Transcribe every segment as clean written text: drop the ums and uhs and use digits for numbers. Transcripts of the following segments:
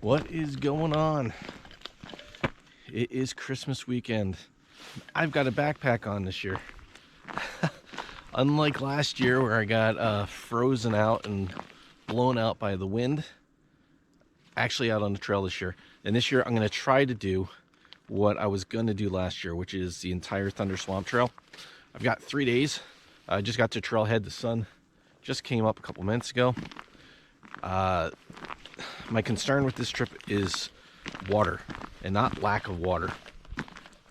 What is going on? It is Christmas weekend. I've got a backpack on this year. Unlike last year where I got frozen out and blown out by the wind, actually out on the trail this year. And this year I'm going to try to do what I was going to do last year, which is the entire Thunder Swamp Trail. I've got 3 days. I just got to trailhead. The sun just came up a couple minutes ago. My concern with this trip is water, and not lack of water,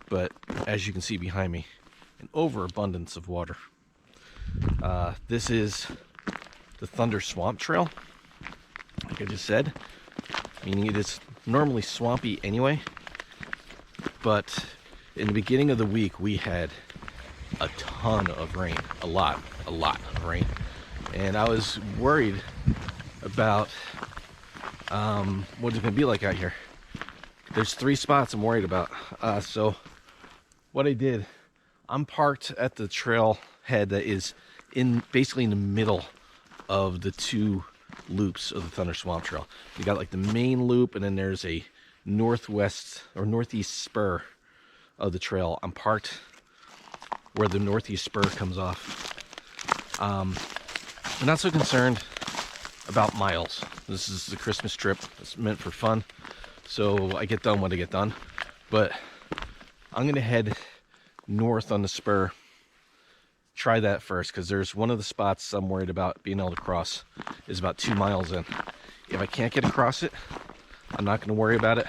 but as you can see behind me, an overabundance of water. This is the Thunder Swamp Trail, like I just said, meaning it is normally swampy anyway, but in the beginning of the week we had a ton of rain, a lot of rain, and I was worried about what it's gonna be like out here. There's 3 spots I'm worried about. So what I did, I'm parked at the trail head that is basically in the middle of the 2 loops of the Thunder Swamp Trail. You got like the main loop, and then there's a northwest or northeast spur of the trail. I'm parked where the northeast spur comes off. I'm not so concerned about miles. This is the Christmas trip. It's meant for fun, so I get done when I get done. But I'm gonna head north on the spur. Try that first, because there's one of the spots I'm worried about being able to cross is about 2 miles in. If I can't get across it, I'm not gonna worry about it.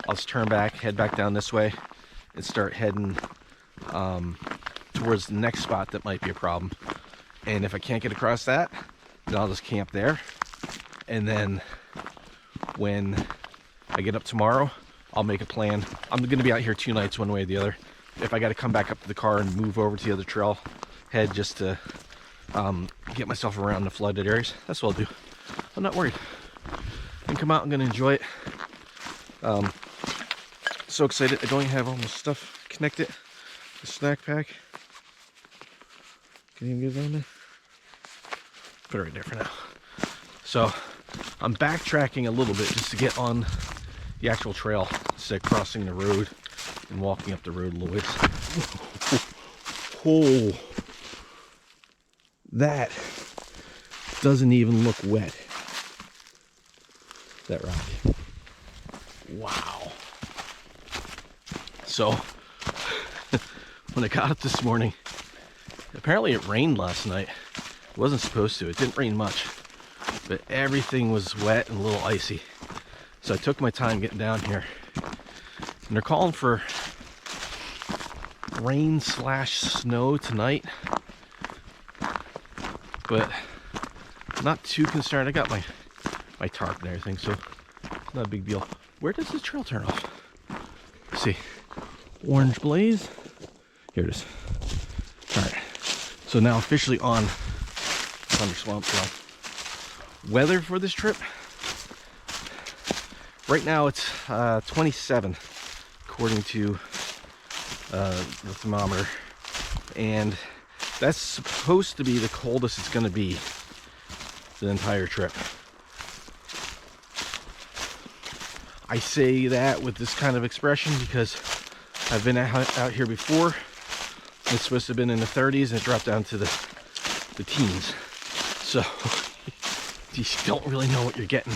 I'll just turn back, head back down this way, and start heading towards the next spot that might be a problem. And if I can't get across that, then I'll just camp there. And then when I get up tomorrow, I'll make a plan. I'm gonna be out here 2 nights, one way or the other. If I gotta come back up to the car and move over to the other trail head just to get myself around the flooded areas, that's what I'll do. I'm not worried. I can come out, I'm gonna enjoy it. So excited. I don't even have all my stuff connected. The snack pack. Can you even get it on there? Put it right there for now. So I'm backtracking a little bit just to get on the actual trail instead of crossing the road and walking up the road a little ways. Oh, that doesn't even look wet. That rock. Wow. So when I got up this morning, apparently it rained last night. It wasn't supposed to. It didn't rain much, but everything was wet and a little icy. So I took my time getting down here, and they're calling for rain/snow tonight, but I'm not too concerned. I got my tarp and everything, so it's not a big deal. Where does this trail turn off? Let's see. Orange blaze. Here it is. All right. So now officially on Thunder Swamp Trail. Weather for this trip. Right now it's 27 according to the thermometer, and that's supposed to be the coldest it's going to be the entire trip. I say that with this kind of expression because I've been out here before. It's supposed to have been in the 30s and it dropped down to the teens. So you don't really know what you're getting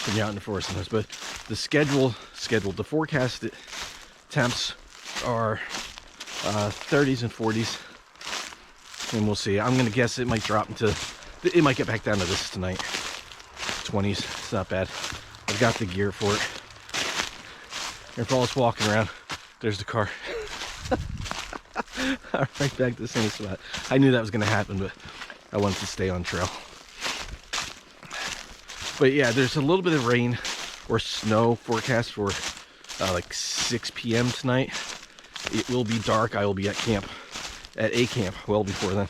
when you're out in the forest sometimes. But the forecasted temps are 30s and 40s, and we'll see. I'm gonna guess it might drop it might get back down to this tonight. 20s. It's not bad. I've got the gear for it. And for all us walking around, there's the car. Right back to the same spot. I knew that was gonna happen, but I wanted to stay on trail. But yeah, there's a little bit of rain or snow forecast for like 6 p.m. tonight. It will be dark. I will be at a camp well before then.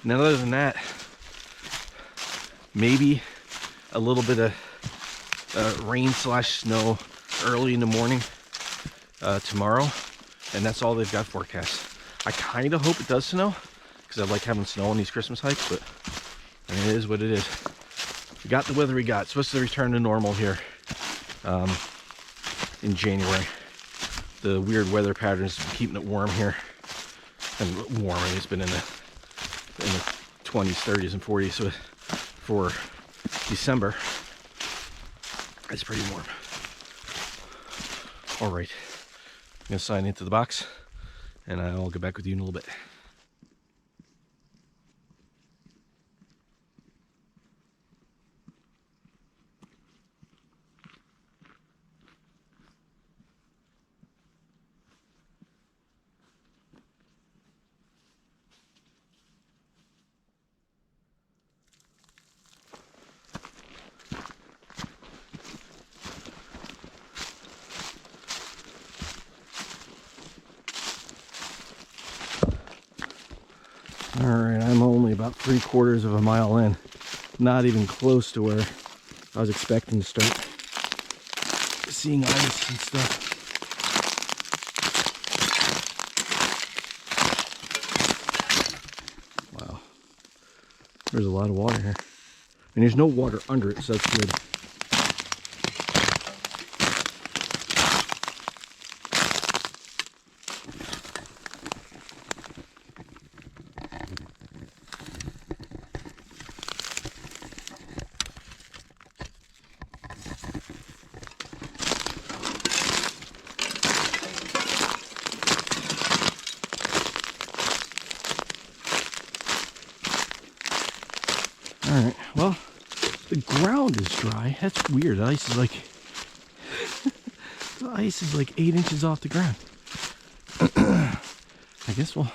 And other than that, maybe a little bit of rain/snow early in the morning tomorrow, and that's all they've got forecast. I kind of hope it does snow, because I like having snow on these Christmas hikes, but I mean, it is what it is. we got the weather we got. It's supposed to return to normal here in January. The weird weather patterns keeping it warm here. And warm, it's been in the 20s, 30s, and 40s. So for December, it's pretty warm. All right, I'm gonna sign into the box, and I'll get back with you in a little bit. All right, I'm only about 3/4 of a mile in. Not even close to where I was expecting to start seeing ice and stuff. Wow. There's a lot of water here. And there's no water under it, so that's good. All right, well, the ground is dry. That's weird. The ice is like the ice is like 8 inches off the ground. I guess we'll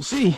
see.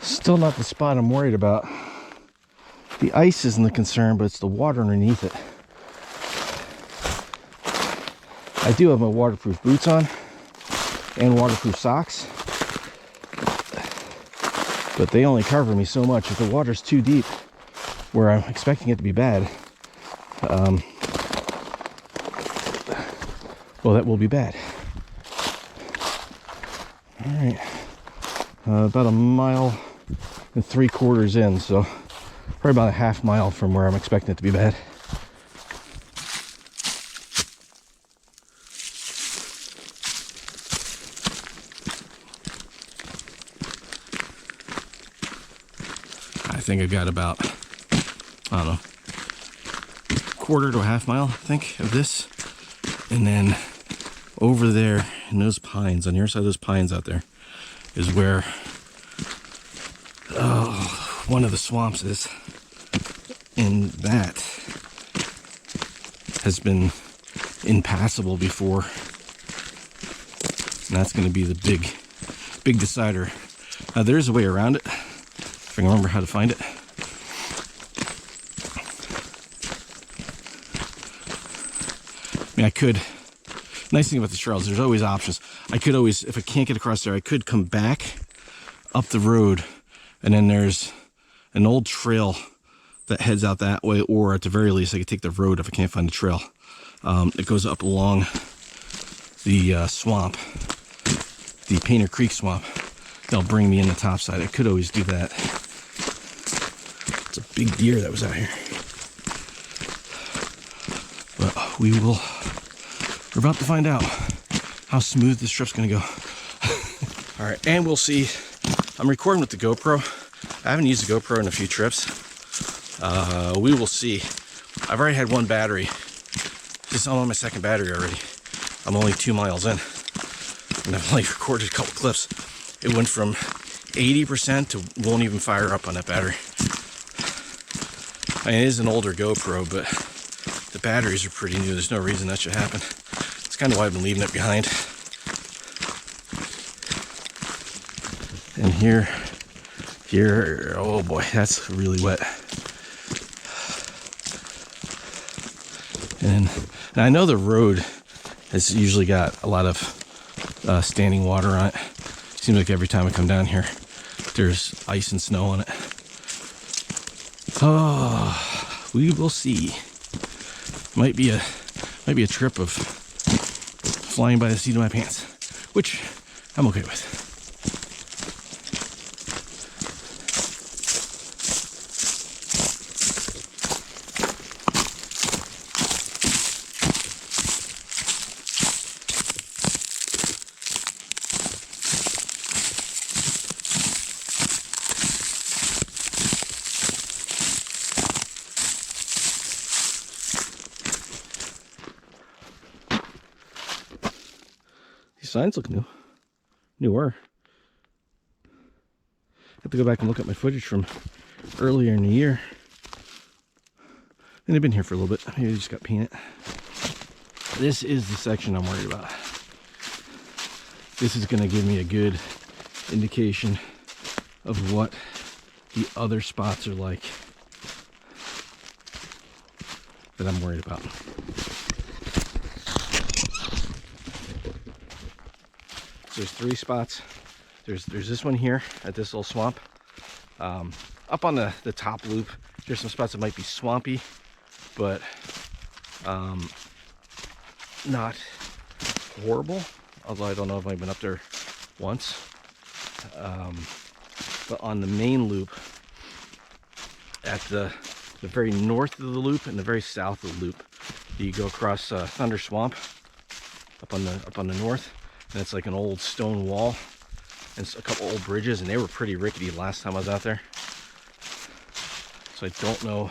Still not the spot I'm worried about. The ice isn't the concern, but it's the water underneath it. I do have my waterproof boots on and waterproof socks, but they only cover me so much. If the water's too deep, where I'm expecting it to be bad, well, that will be bad. All right, about 1.75 miles in, so probably about a half mile from where I'm expecting it to be bad. I think I've got about, I don't know, 1/4 to a half mile, I think, of this. And then over there in those pines, on the other side of those pines out there, is where one of the swamps is. And that has been impassable before. And that's going to be the big decider. Now, there's a way around it, if I can remember how to find it. I mean, I could, nice thing about the trails, there's always options. I could always, if I can't get across there, I could come back up the road, and then there's an old trail that heads out that way, or at the very least I could take the road if I can't find the trail. It goes up along the swamp, the Painter Creek swamp. They'll bring me in the top side. I could always do that. It's a big deer that was out here. But we're about to find out how smooth this trip's gonna go. All right, and we'll see. I'm recording with the GoPro. I haven't used the GoPro in a few trips. We will see. I've already had one battery. I'm on my second battery already. I'm only 2 miles in, and I've only recorded a couple clips. It went from 80% to won't even fire up on that battery. I mean, it is an older GoPro, but the batteries are pretty new. There's no reason that should happen. It's kind of why I've been leaving it behind. And here, oh boy, that's really wet. And I know the road has usually got a lot of standing water on it. Seems like every time I come down here, there's ice and snow on it. Oh, we will see. Might be a trip of flying by the seat of my pants, which I'm okay with. Signs look newer. I have to go back and look at my footage from earlier in the year. And they've been here for a little bit. Maybe they just got painted. This is the section I'm worried about. This is going to give me a good indication of what the other spots are like that I'm worried about. There's 3 spots. There's this one here at this little swamp. Up on the top loop, there's some spots that might be swampy, but not horrible. Although I don't know if I've been up there once. But on the main loop, at the very north of the loop and the very south of the loop, you go across Thunder Swamp up on the north. And it's like an old stone wall and a couple old bridges, and they were pretty rickety last time I was out there. So I don't know,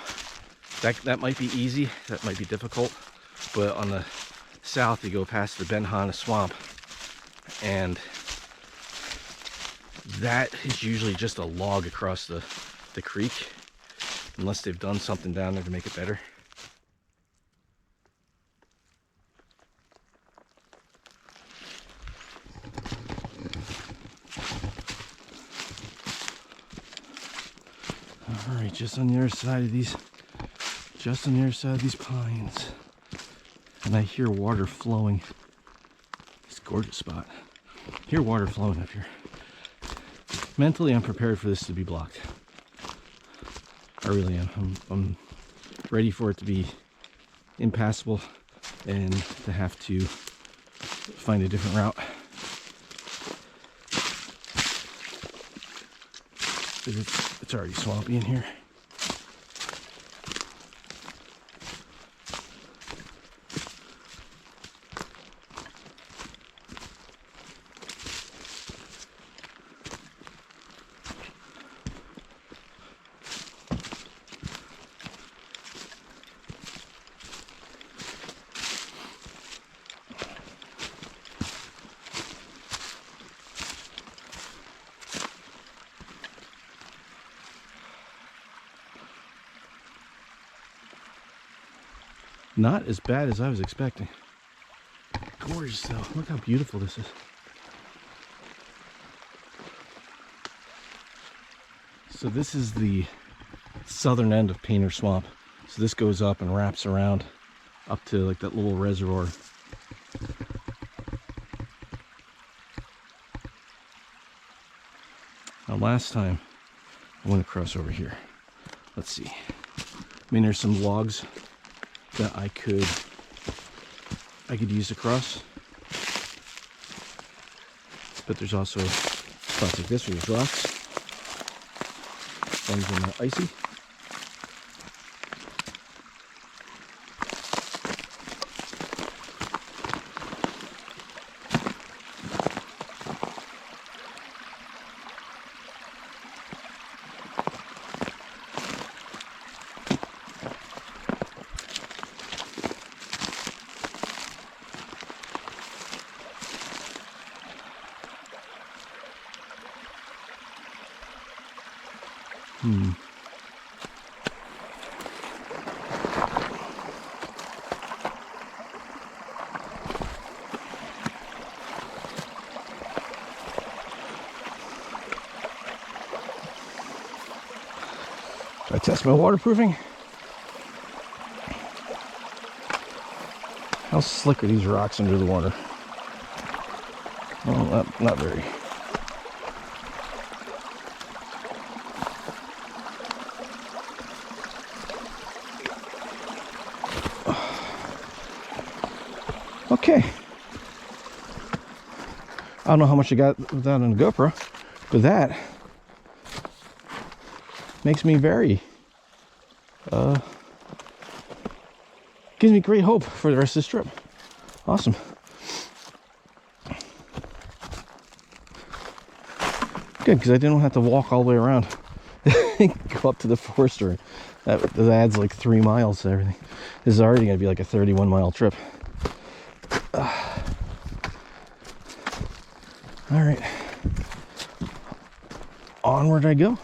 that might be easy, that might be difficult, but on the south you go past the Benhana Swamp, and that is usually just a log across the creek, unless they've done something down there to make it better. All right, just on the other side of these pines, and I hear water flowing. It's a gorgeous spot. I hear water flowing up here. Mentally, I'm prepared for this to be blocked. I really am. I'm ready for it to be impassable and to have to find a different route. It's already swampy in here. Not as bad as I was expecting. Gorgeous though. Look how beautiful this is. So this is the southern end of Painter Swamp. So this goes up and wraps around up to like that little reservoir. Now last time I went across over here. Let's see. mean, there's some logs that I could use to cross, but there's also spots like this where there's rocks. One's in the icy. I test my waterproofing. How slick are these rocks under the water? Well, not very. Okay. I don't know how much I got with that on the GoPro, but that makes me very, gives me great hope for the rest of this trip. Awesome. Good, because I didn't have to walk all the way around. Go up to the forester. That adds like 3 miles to everything. This is already going to be like a 31-mile trip. All right. Onward I go.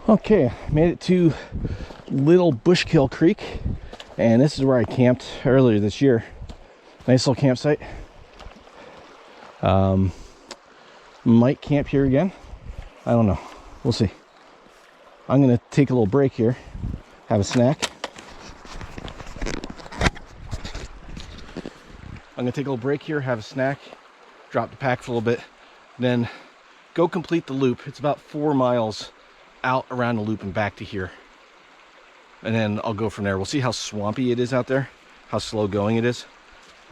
Okay, made it to Little Bushkill Creek, and this is where I camped earlier this year. Nice little campsite. Might camp here again. I don't know. We'll see. I'm gonna take a little break here, have a snack. Drop the pack for a little bit, then go complete the loop. It's about 4 miles out around the loop and back to here, and then I'll go from there. We'll see how swampy it is out there, how slow going it is.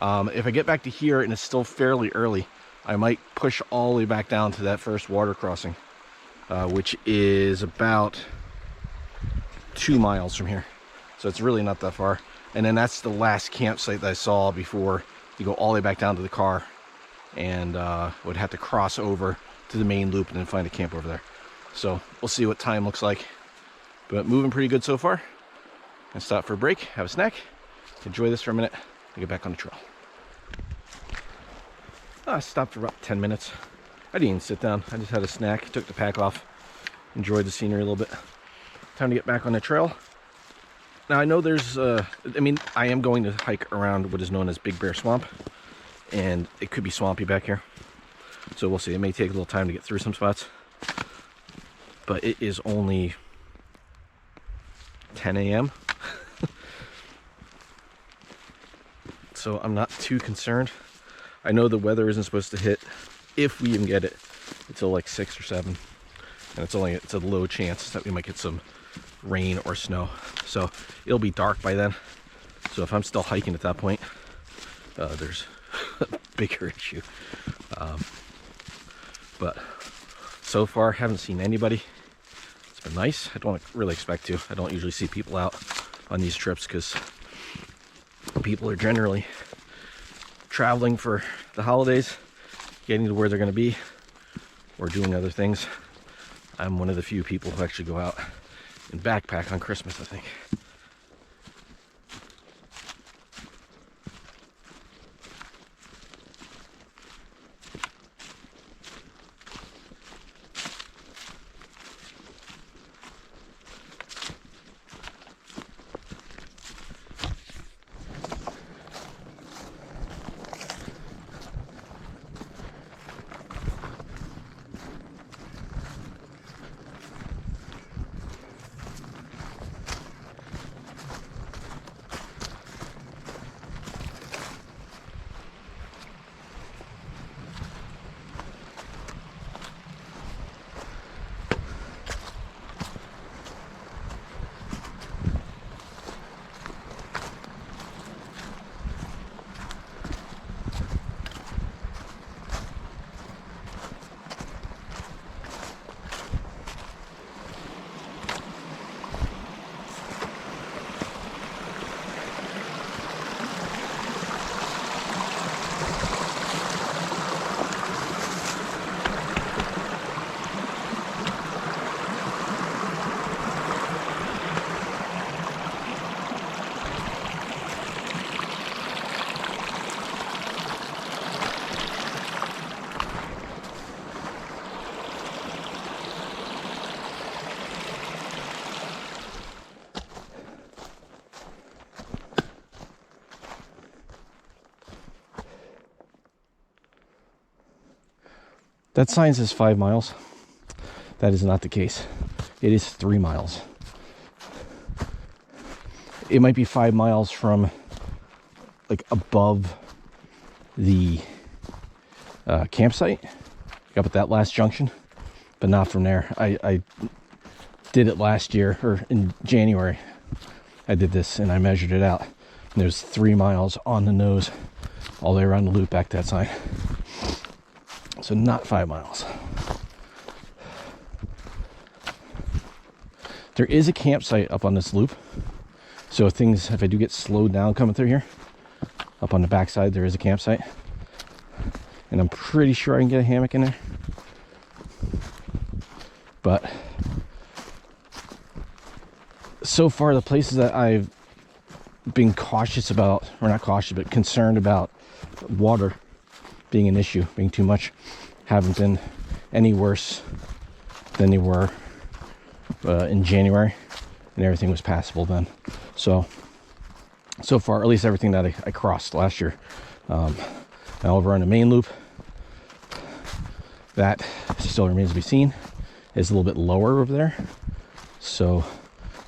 If I get back to here and it's still fairly early, I might push all the way back down to that first water crossing, which is about 2 miles from here, so it's really not that far. And then that's the last campsite that I saw before you go all the way back down to the car, and would have to cross over to the main loop and then find a camp over there. So we'll see what time looks like, but moving pretty good so far. gonna stop for a break, have a snack, enjoy this for a minute, and get back on the trail. I stopped for about 10 minutes. I didn't even sit down. I just had a snack, took the pack off, enjoyed the scenery a little bit. Time to get back on the trail. Now I know there's, I am going to hike around what is known as Big Bear Swamp, and it could be swampy back here. So we'll see. It may take a little time to get through some spots, but it is only 10 a.m. So I'm not too concerned. I know the weather isn't supposed to hit, if we even get it, until like 6 or 7. And it's a low chance that we might get some rain or snow. So it'll be dark by then. So if I'm still hiking at that point, there's a bigger issue. But so far, haven't seen anybody. It's been nice. I don't really expect to. I don't usually see people out on these trips because people are generally traveling for the holidays, getting to where they're going to be, or doing other things. I'm one of the few people who actually go out and backpack on Christmas, I think. That sign says 5 miles. That is not the case. It is 3 miles. It might be 5 miles from like above the campsite, up at that last junction, but not from there. I did it last year, or in January. I did this and I measured it out. And there's 3 miles on the nose all the way around the loop back to that sign. So not 5 miles. There is a campsite up on this loop. So if I do get slowed down coming through here, up on the backside there is a campsite. And I'm pretty sure I can get a hammock in there. But so far the places that I've been cautious about, or not cautious, but concerned about water being an issue, being too much, haven't been any worse than they were in January, and everything was passable then. So far, at least everything that I crossed last year. Now over on the main loop, that still remains to be seen. It's a little bit lower over there, so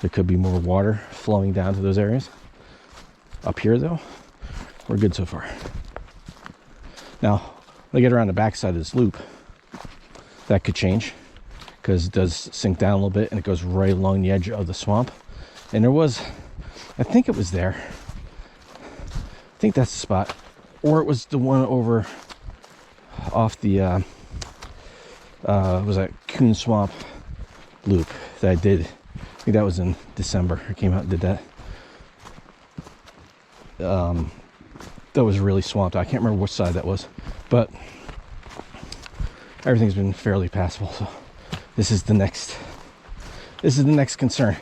there could be more water flowing down to those areas. Up here though, we're good so far. Now, when I get around the backside of this loop, that could change because it does sink down a little bit and it goes right along the edge of the swamp. And there was, I think it was there. I think that's the spot. Or it was the one over off the, was that Coon Swamp loop that I did. I think that was in December. I came out and did that. That was really swamped. I can't remember which side that was, but everything's been fairly passable. So this is the next concern.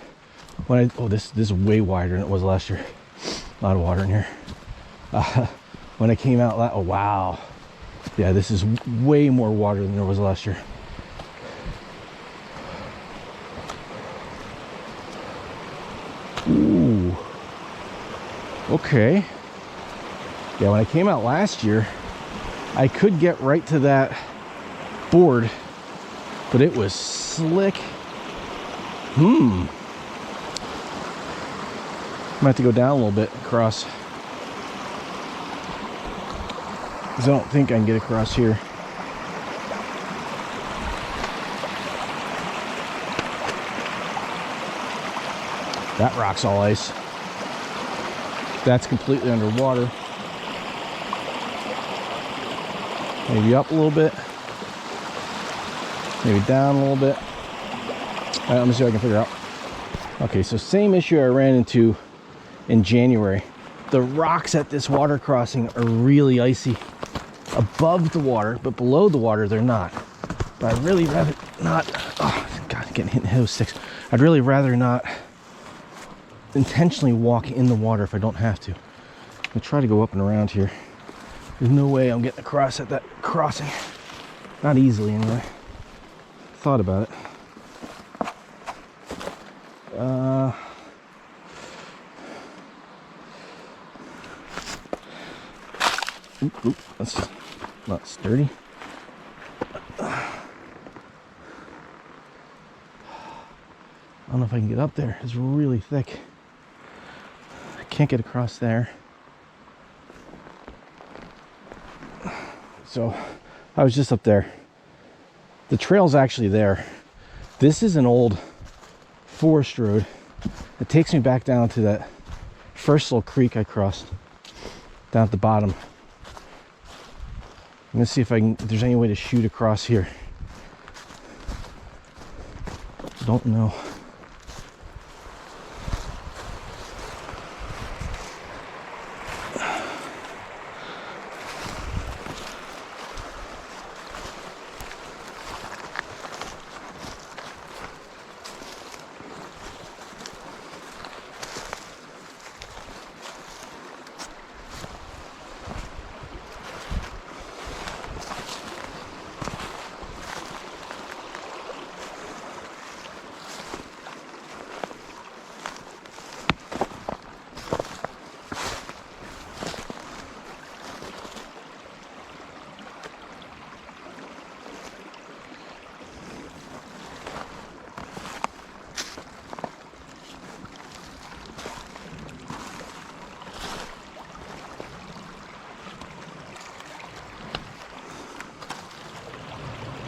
Oh, this is way wider than it was last year. A lot of water in here. When I came out, oh wow, yeah, this is way more water than there was last year. Ooh, okay. Yeah, when I came out last year, I could get right to that board, but it was slick. I'm gonna have to go down a little bit across, because I don't think I can get across here. That rock's all ice. That's completely underwater. Maybe up a little bit. Maybe down a little bit. All right, let me see what I can figure out. Okay, so same issue I ran into in January. The rocks at this water crossing are really icy above the water, but below the water they're not. But I'd really rather not, oh God, getting hit in the head with sticks. I'd really rather not intentionally walk in the water if I don't have to. I'm gonna try to go up and around here. There's no way I'm getting across at that crossing. Not easily anyway. Thought about it. Oop, that's not sturdy. I don't know if I can get up there. It's really thick. I can't get across there. So I was just up there. The trail's actually there. This is an old forest road. It takes me back down to that first little creek I crossed down at the bottom. I'm gonna see if there's any way to shoot across here. Don't know.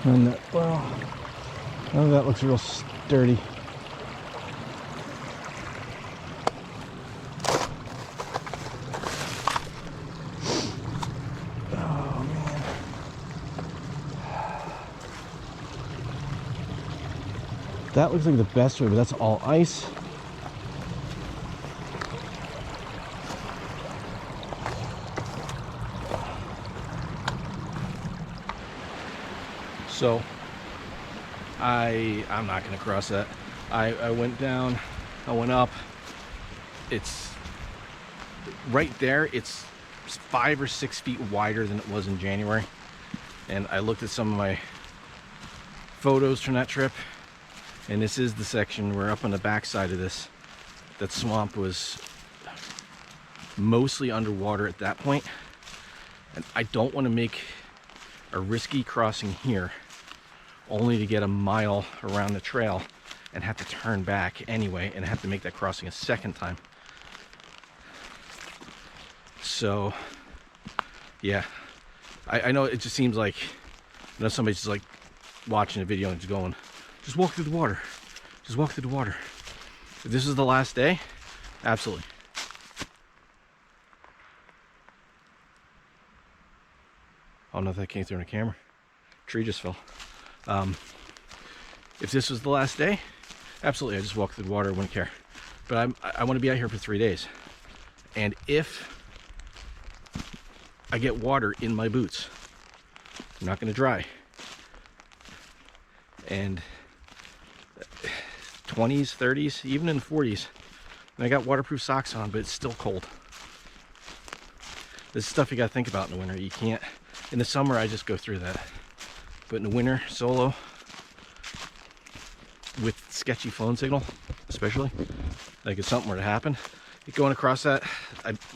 And that, well, none of that looks real sturdy. Oh man. That looks like the best way, but that's all ice. So I'm not gonna cross that. I went down, I went up. It's right there, it's 5 or 6 feet wider than it was in January. And I looked at some of my photos from that trip, and this is the section where up on the back side of this, that swamp was mostly underwater at that point. And I don't want to make a risky crossing here only to get a mile around the trail and have to turn back anyway and have to make that crossing a second time. So yeah, I know it just seems like, you know, somebody's just like watching a video and just going, just walk through the water, just walk through the water. If this is the last day, absolutely. I don't know if that came through on the camera. Tree just fell. If this was the last day, absolutely, I just walk through the water, I wouldn't care. But I want to be out here for 3 days. And if I get water in my boots, I'm not going to dry. And 20s, 30s, even in the 40s. And I got waterproof socks on, but it's still cold. This is stuff you gotta think about in the winter. You can't, in the summer I just go through that. But in the winter, solo, with sketchy phone signal, especially, like if something were to happen, going across that,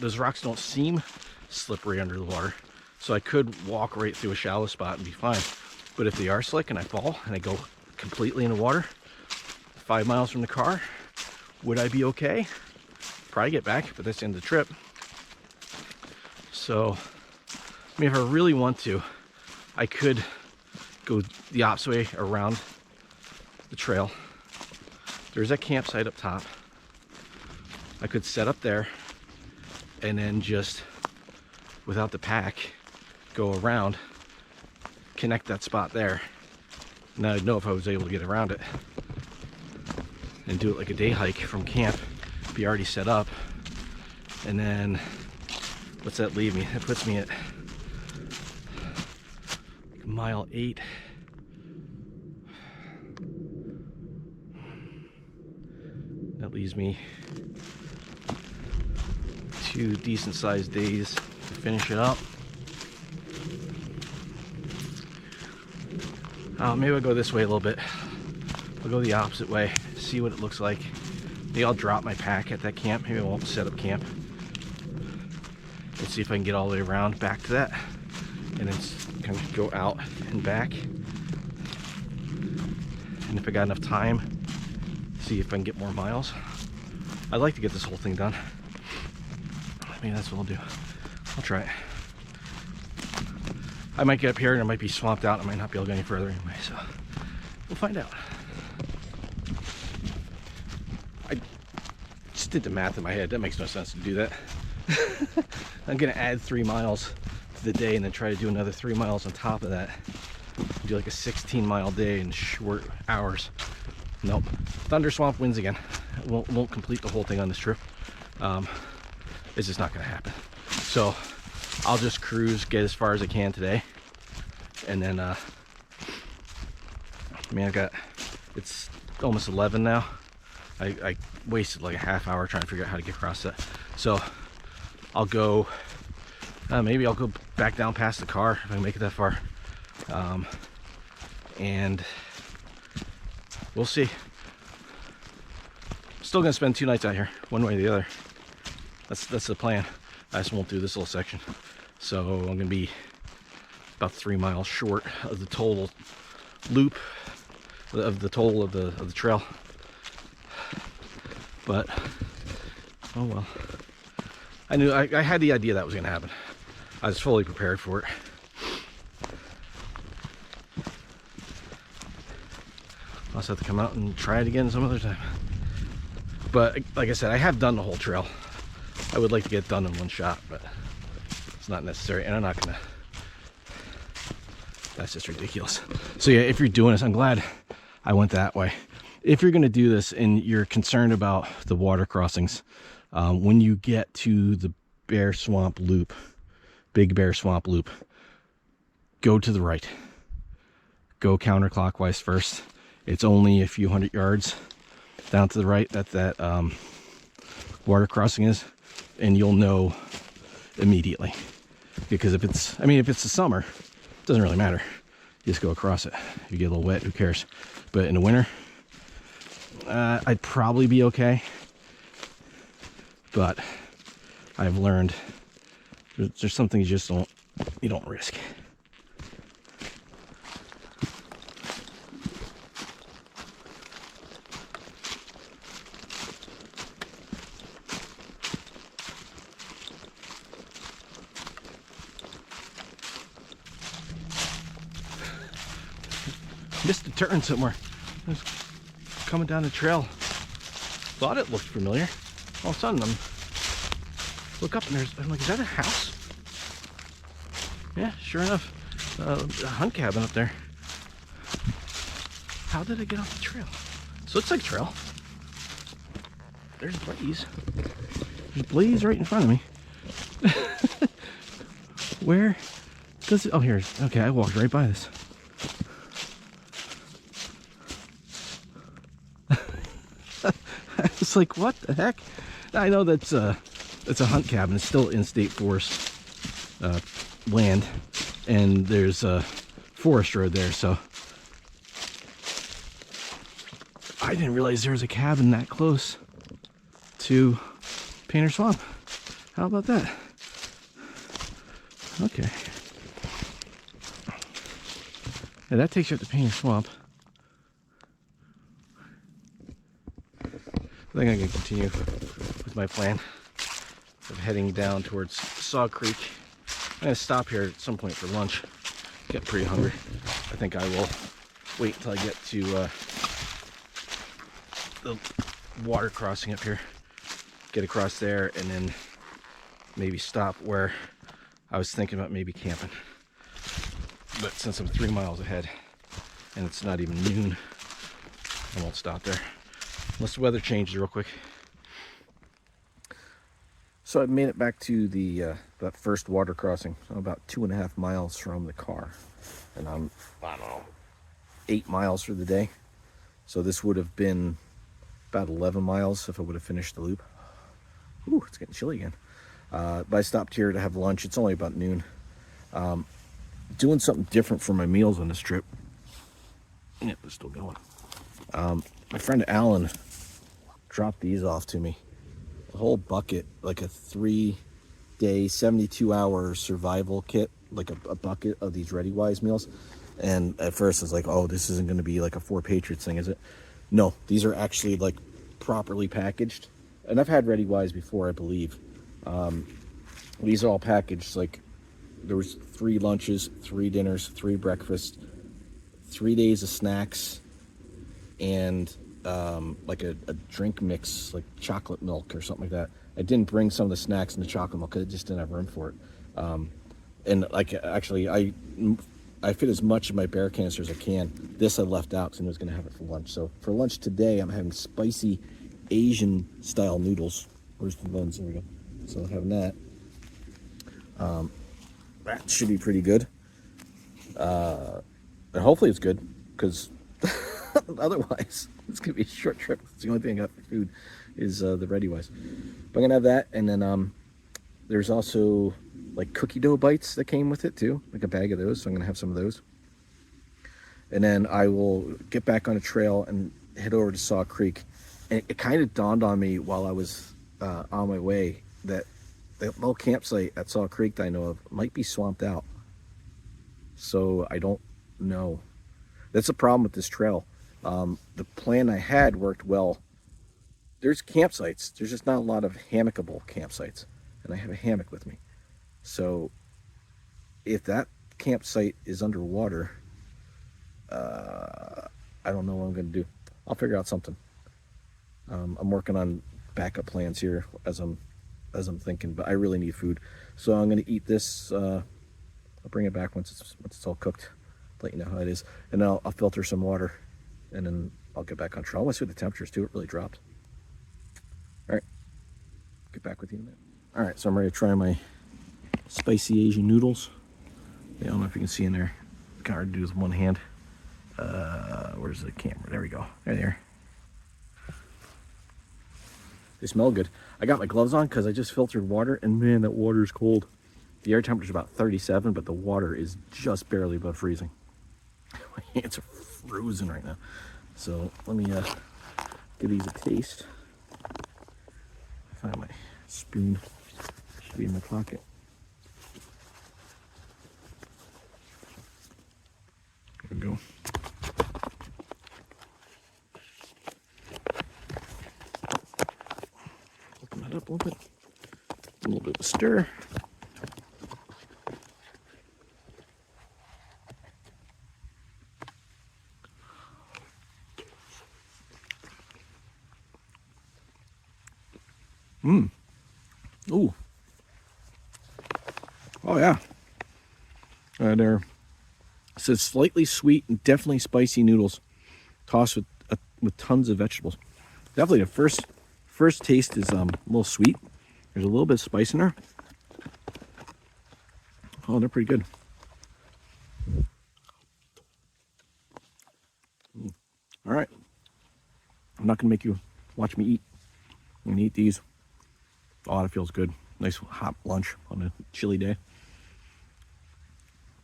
those rocks don't seem slippery under the water. So I could walk right through a shallow spot and be fine. But if they are slick and I fall and I go completely in the water, 5 miles from the car, would I be okay? Probably get back, but that's the end of the trip. So, I mean, if I really want to, I could go the opposite way around the trail. There's that campsite up top. I could set up there and then just, without the pack, go around, connect that spot there. Now I'd know if I was able to get around it and do it like a day hike from camp, be already set up. And then, what's that leave me? That puts me at mile 8. That leaves me 2 decent sized days to finish it up. Maybe I'll go this way a little bit. I'll go the opposite way, see what it looks like. Maybe I'll drop my pack at that camp. Maybe I won't set up camp. Let's see if I can get all the way around back to that. And then kind of go out and back. And if I got enough time, see if I can get more miles. I'd like to get this whole thing done. I mean, that's what I'll do. I'll try it. I might get up here and I might be swamped out. I might not be able to go any further anyway, so we'll find out. I just did the math in my head. That makes no sense to do that. I'm gonna add 3 miles to the day and then try to do another 3 miles on top of that. Do like a 16-mile day in short hours. Nope. Thunder Swamp wins again. Won't complete the whole thing on this trip. It's just not gonna happen. So I'll just cruise, get as far as I can today, and then I mean, it's almost 11 now. I wasted like a half hour trying to figure out how to get across that. So I'll go, maybe I'll go back down past the car if I can make it that far, and we'll see. Still gonna spend 2 nights out here, one way or the other. That's the plan. I just won't do this little section. So I'm gonna be about 3 miles short of the total loop, of the total of the trail. But oh well. I knew, I had the idea that was gonna happen. I was fully prepared for it. I'll also have to come out and try it again some other time. But like I said, I have done the whole trail. I would like to get it done in one shot, but it's not necessary, and I'm not gonna. That's just ridiculous. So yeah, if you're doing this, I'm glad I went that way. If you're gonna do this and you're concerned about the water crossings, when you get to the Bear Swamp Loop, Big Bear Swamp Loop, go to the right. Go counterclockwise first. It's only a few 100 yards down to the right that water crossing is, and you'll know immediately. Because if it's the summer, it doesn't really matter. You just go across it. If you get a little wet, who cares? But in the winter, I'd probably be okay. But I've learned there's something you don't risk. Missed a turn somewhere. I was coming down the trail. Thought it looked familiar. All of a sudden, look up and I'm like, is that a house? Yeah, sure enough, a hunt cabin up there. How did I get off the trail? So it looks like a trail. There's Blaze. There's Blaze right in front of me. Where does it? Oh, here. Okay, I walked right by this. was like, what the heck? I know that's it's a hunt cabin. It's still in state forest land, and there's a forest road there, so I didn't realize there was a cabin that close to Painter Swamp. How about that? Okay. Yeah, that takes you up to Painter Swamp. I think I can continue with my plan of heading down towards Saw Creek. I'm going to stop here at some point for lunch. Get pretty hungry. I think I will wait until I get to the water crossing up here. Get across there and then maybe stop where I was thinking about maybe camping. But since I'm 3 miles ahead and it's not even noon, I won't stop there. Unless the weather changes real quick. So I made it back to the that first water crossing. I'm about 2.5 miles from the car. And I don't know, 8 miles for the day. So this would have been about 11 miles if I would have finished the loop. Ooh, it's getting chilly again. But I stopped here to have lunch. It's only about noon. Doing something different for my meals on this trip. Yeah, they're still going. My friend Alan dropped these off to me. A whole bucket, like a 3-day, 72-hour survival kit, like a bucket of these ReadyWise meals. And at first I was like, oh, this isn't going to be like a 4 Patriots thing, is it? No, these are actually like properly packaged. And I've had ReadyWise before, I believe. These are all packaged. Like there was 3 lunches, 3 dinners, 3 breakfasts, 3 days of snacks, and like a drink mix, like chocolate milk or something like that. I didn't bring some of the snacks and the chocolate milk because I just didn't have room for it. And like actually, I fit as much in my bear canister as I can. This I left out because I was going to have it for lunch. So for lunch today, I'm having spicy Asian style noodles. Where's the buns? There we go. So I'm having that. That should be pretty good. And hopefully it's good, because otherwise it's gonna be a short trip. It's the only thing I got for food is the ReadyWise. But I'm gonna have that, and then there's also like cookie dough bites that came with it too, like a bag of those. So I'm gonna have some of those, and then I will get back on a trail and head over to Saw Creek. And it kind of dawned on me while I was on my way that the little campsite at Saw Creek that I know of might be swamped out. So I don't know. That's the problem with this trail. The plan I had worked well. There's campsites. There's just not a lot of hammockable campsites. And I have a hammock with me. So if that campsite is underwater, I don't know what I'm going to do. I'll figure out something. I'm working on backup plans here as I'm thinking, but I really need food. So I'm going to eat this. I'll bring it back once it's all cooked. Let you know how it is, and I'll filter some water, and then I'll get back on trail. I want to see what the temperature is too. It really dropped. All right, get back with you in a minute. All right, so I'm ready to try my spicy Asian noodles. I don't know if you can see in there. It's kind of hard to do with one hand. Where's the camera? There we go. There they are. They smell good. I got my gloves on because I just filtered water, and man, that water is cold. The air temperature is about 37, but the water is just barely above freezing. My hands are frozen right now. So let me give these a taste. Find my spoon. Should be in my pocket. There we go. Open that up a little bit. A little bit of a stir. Ooh. Oh yeah. There. It says slightly sweet and definitely spicy noodles, tossed with tons of vegetables. Definitely the first taste is a little sweet. There's a little bit of spice in there. Oh, they're pretty good. All right. I'm not gonna make you watch me eat. I'm gonna eat these. Oh, it feels good. Nice hot lunch on a chilly day.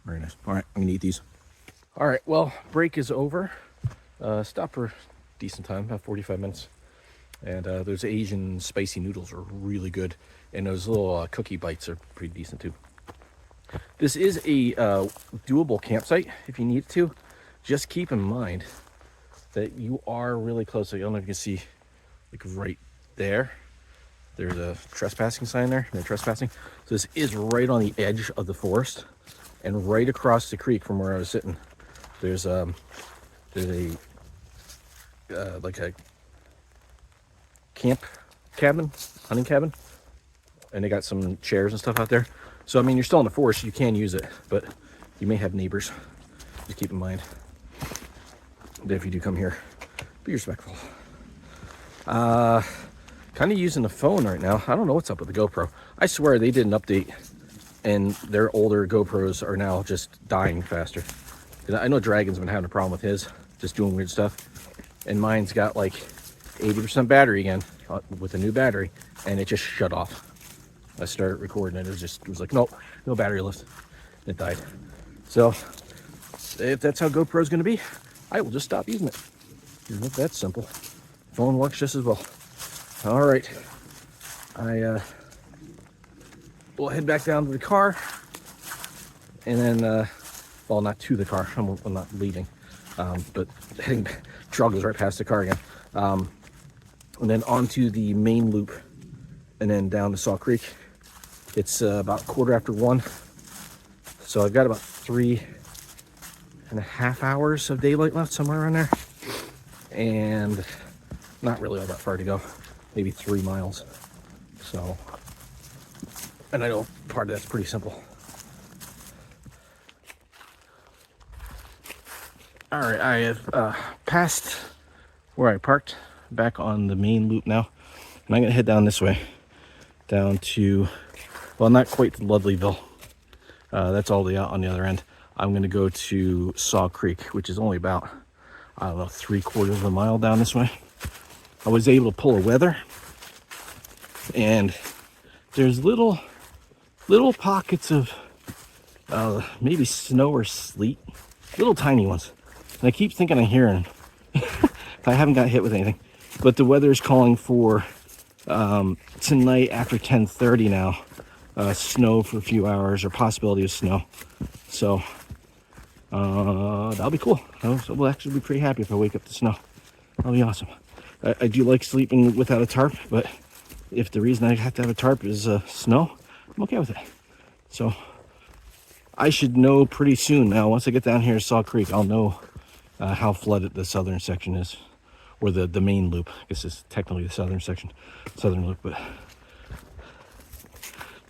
Very nice. All right, I'm gonna eat these. All right, well, break is over. Stop for a decent time, about 45 minutes. And those Asian spicy noodles are really good. And those little cookie bites are pretty decent too. This is a doable campsite if you need to. Just keep in mind that you are really close. I don't know if you can see, like right there. There's a trespassing sign there. No trespassing. So this is right on the edge of the forest, and right across the creek from where I was sitting. There's a like a camp cabin, hunting cabin, and they got some chairs and stuff out there. So I mean, you're still in the forest, you can use it, but you may have neighbors. Just keep in mind that if you do come here, be respectful. Kind of using the phone right now. I don't know what's up with the GoPro. I swear they did an update and their older GoPros are now just dying faster. I know Dragon's been having a problem with his, just doing weird stuff. And mine's got like 80% battery again with a new battery, and it just shut off. I started recording it, it was like, nope, no battery left. It died. So if that's how GoPro's gonna be, I will just stop using it. It's that simple. Phone works just as well. All right, I will head back down to the car, and then, well, not to the car. I'm not leaving, but heading back. Trail goes right past the car again, and then onto the main loop, and then down to Saw Creek. It's about 1:15, so I've got about 3.5 hours of daylight left, somewhere around there, and not really all that far to go. Maybe 3 miles. So, and I know part of that's pretty simple. All right, I have passed where I parked, back on the main loop now, and I'm gonna head down this way, down to, well, not quite to Ludleyville. That's all the way out on the other end. I'm gonna go to Saw Creek, which is only about, I don't know, 3/4 of a mile down this way. I was able to pull a weather, and there's little pockets of maybe snow or sleet, little tiny ones. And I keep thinking I'm hearing I haven't got hit with anything, but the weather is calling for tonight after 10:30 now, snow for a few hours, or possibility of snow. So that'll be cool. We'll actually be pretty happy if I wake up to snow. That'll be awesome. I do like sleeping without a tarp, but if the reason I have to have a tarp is snow, I'm okay with it. So I should know pretty soon now. Once I get down here to Saw Creek, I'll know how flooded the southern section is, or the main loop. I guess it's technically the southern loop, but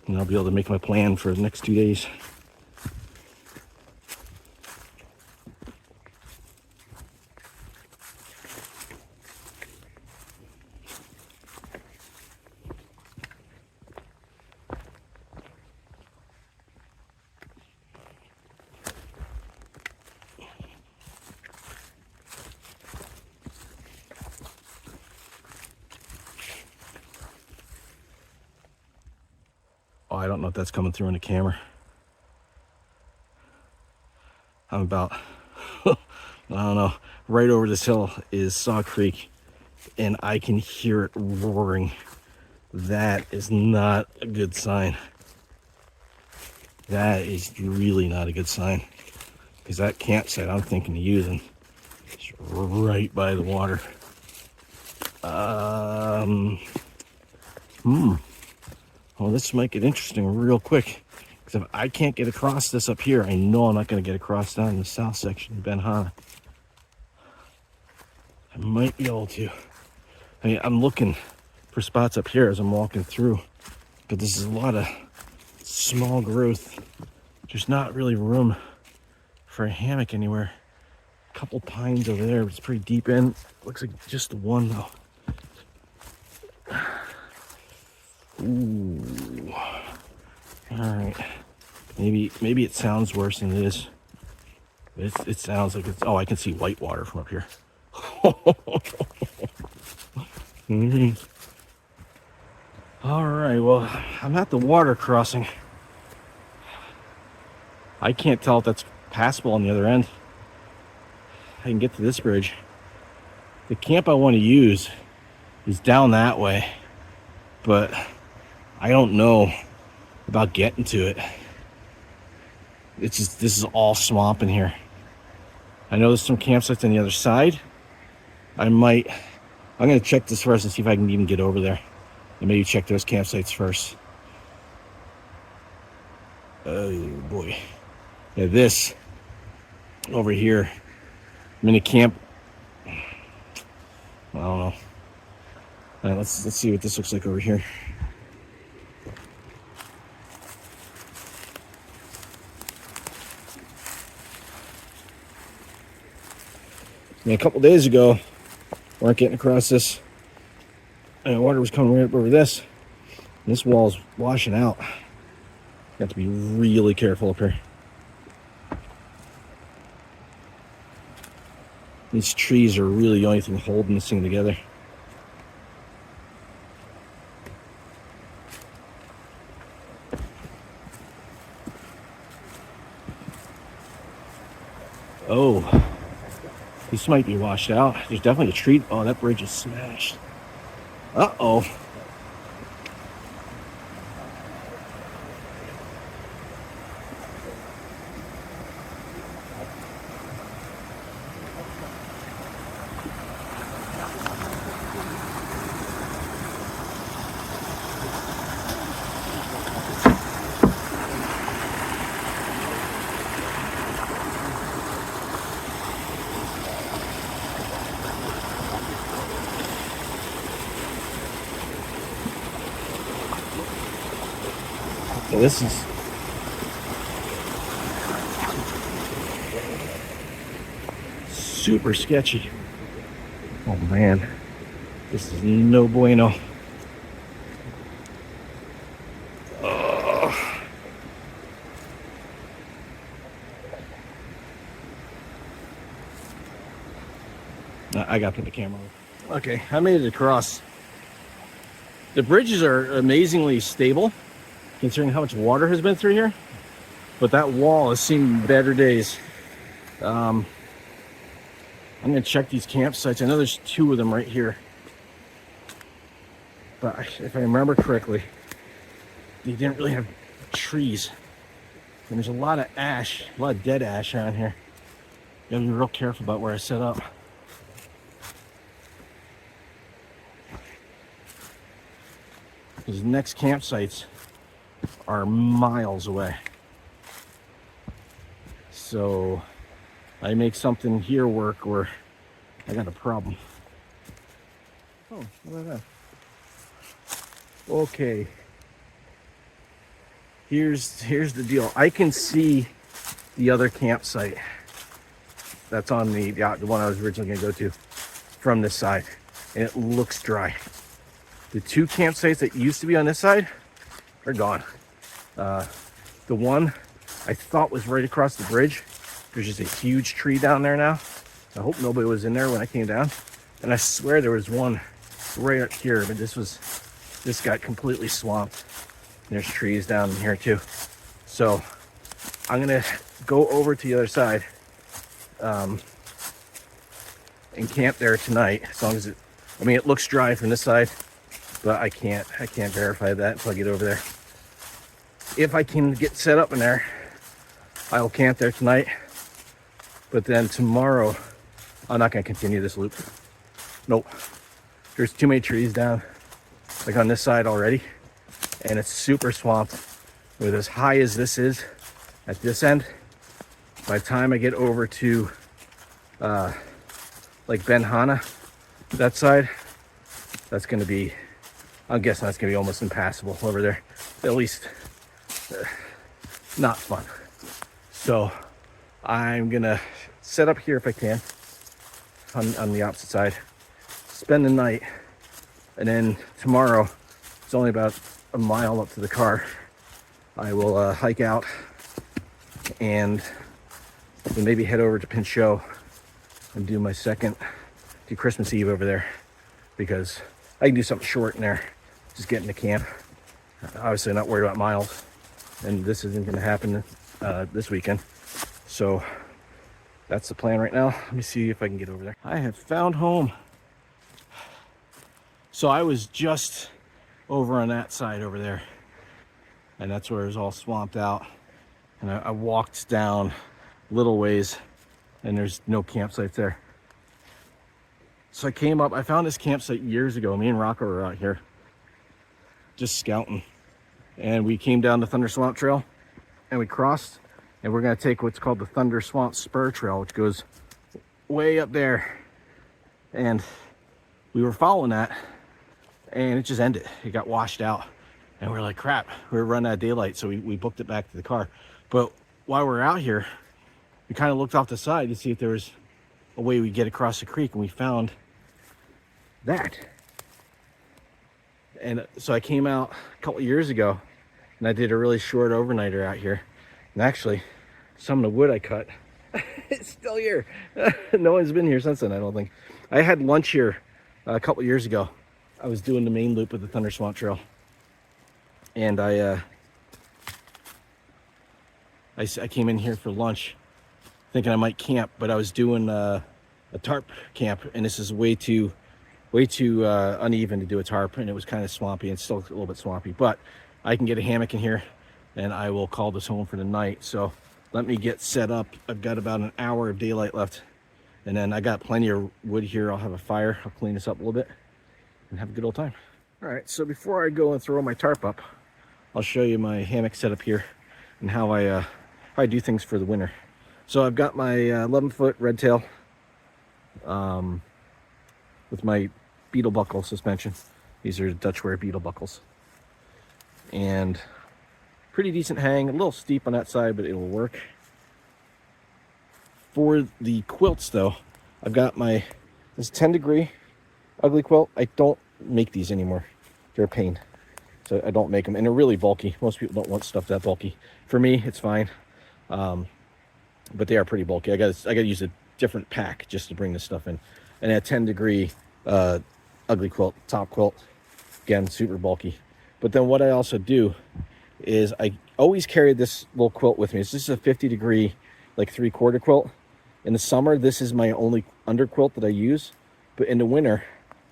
and I'll be able to make my plan for the next 2 days. Oh, I don't know if that's coming through in the camera. I'm about, I don't know, right over this hill is Saw Creek, and I can hear it roaring. That is not a good sign. That is really not a good sign, because that campsite I'm thinking of using is right by the water. Well, this might get interesting real quick, because if I can't get across this up here, I know I'm not going to get across down in the south section of Benhana. I might be able to. I mean, I'm looking for spots up here as I'm walking through, but this is a lot of small growth. There's not really room for a hammock anywhere. A couple pines over there, but it's pretty deep in. Looks like just the one though. Ooh. All right. Maybe it sounds worse than it is. It sounds like it's. Oh, I can see white water from up here. All right, well, I'm at the water crossing. I can't tell if that's passable on the other end. I can get to this bridge. The camp I want to use is down that way, but I don't know about getting to it. It's just, this is all swamp in here. I know there's some campsites on the other side. I'm gonna check this first and see if I can even get over there, and maybe check those campsites first. Oh boy. Yeah, this over here, mini camp. I don't know. All right, let's see what this looks like over here. A couple days ago, weren't getting across this, and water was coming right up over this. And this wall's washing out. You have to be really careful up here. These trees are really the only thing holding this thing together. Oh, this might be washed out. There's definitely a tree. Oh, that bridge is smashed. Uh-oh. So this is super sketchy. Oh man, this is no bueno. I got to put the camera on. Okay, I made it across. The bridges are amazingly stable, considering how much water has been through here. But that wall has seen better days. I'm gonna check these campsites. I know there's 2 of them right here. But if I remember correctly, they didn't really have trees. And there's a lot of ash, a lot of dead ash around here. You gotta be real careful about where I set up. These next campsites are miles away. So I make something here work or I got a problem. Oh, look at that. Okay. Here's the deal. I can see the other campsite that's on the one I was originally gonna go to from this side, and it looks dry. The 2 campsites that used to be on this side are gone. The one I thought was right across the bridge, there's just a huge tree down there now. I hope nobody was in there when I came down. And I swear there was one right up here, but this got completely swamped. There's trees down here too. So I'm gonna go over to the other side and camp there tonight, as long as it looks dry from this side, but I can't verify that until I get over there. If I can get set up in there, I will camp there tonight. But then tomorrow, I'm not gonna continue this loop. Nope. There's too many trees down, like on this side already, and it's super swamped. With as high as this is at this end, by the time I get over to like Ben Hana, that side, that's gonna be, I'm guessing that's gonna be almost impassable over there. At least not fun. So I'm gonna set up here if I can on the opposite side, spend the night, and then tomorrow, it's only about a mile up to the car, I will hike out and then maybe head over to Pinchot and do Christmas Eve over there, because I can do something short in there, just getting to camp. Obviously not worried about miles, and this isn't going to happen this weekend. So that's the plan right now. Let me see if I can get over there. I have found home. So I was just over on that side over there, and that's where it was all swamped out. And I walked down little ways, and there's no campsites there. So I came up, I found this campsite years ago. Me and Rocco were out here just scouting, and we came down the Thunder Swamp Trail, and we crossed, and we're gonna take what's called the Thunder Swamp Spur Trail, which goes way up there. And we were following that, and it just ended. It got washed out, and we're like, crap, we were running out of daylight, so we booked it back to the car. But while we're out here, we kind of looked off the side to see if there was a way we get across the creek, and we found that. And so I came out a couple years ago, and I did a really short overnighter out here. And actually, some of the wood I cut, it's still here. No one's been here since then, I don't think. I had lunch here a couple years ago. I was doing the main loop of the Thunder Swamp Trail, and I came in here for lunch thinking I might camp, but I was doing a tarp camp, and this is way too uneven to do a tarp, and it was kind of swampy, and still a little bit swampy, but I can get a hammock in here, and I will call this home for the night. So let me get set up. I've got about an hour of daylight left, and then I got plenty of wood here. I'll have a fire. I'll clean this up a little bit and have a good old time. All right, so before I go and throw my tarp up, I'll show you my hammock setup here and how I do things for the winter. So I've got my 11-foot red tail with my beetle buckle suspension. These are Dutch wear beetle buckles, and pretty decent hang. A little steep on that side, but it'll work. For the quilts though, I've got this 10-degree ugly quilt. I don't make these anymore. They're a pain, so I don't make them, and they're really bulky. Most people don't want stuff that bulky. For me, it's fine, but they are pretty bulky. I got to use a different pack just to bring this stuff in. And a 10-degree ugly quilt, top quilt, again, super bulky. But then what I also do is I always carry this little quilt with me. This is a 50-degree, like 3/4 quilt. In the summer, this is my only under quilt that I use. But in the winter,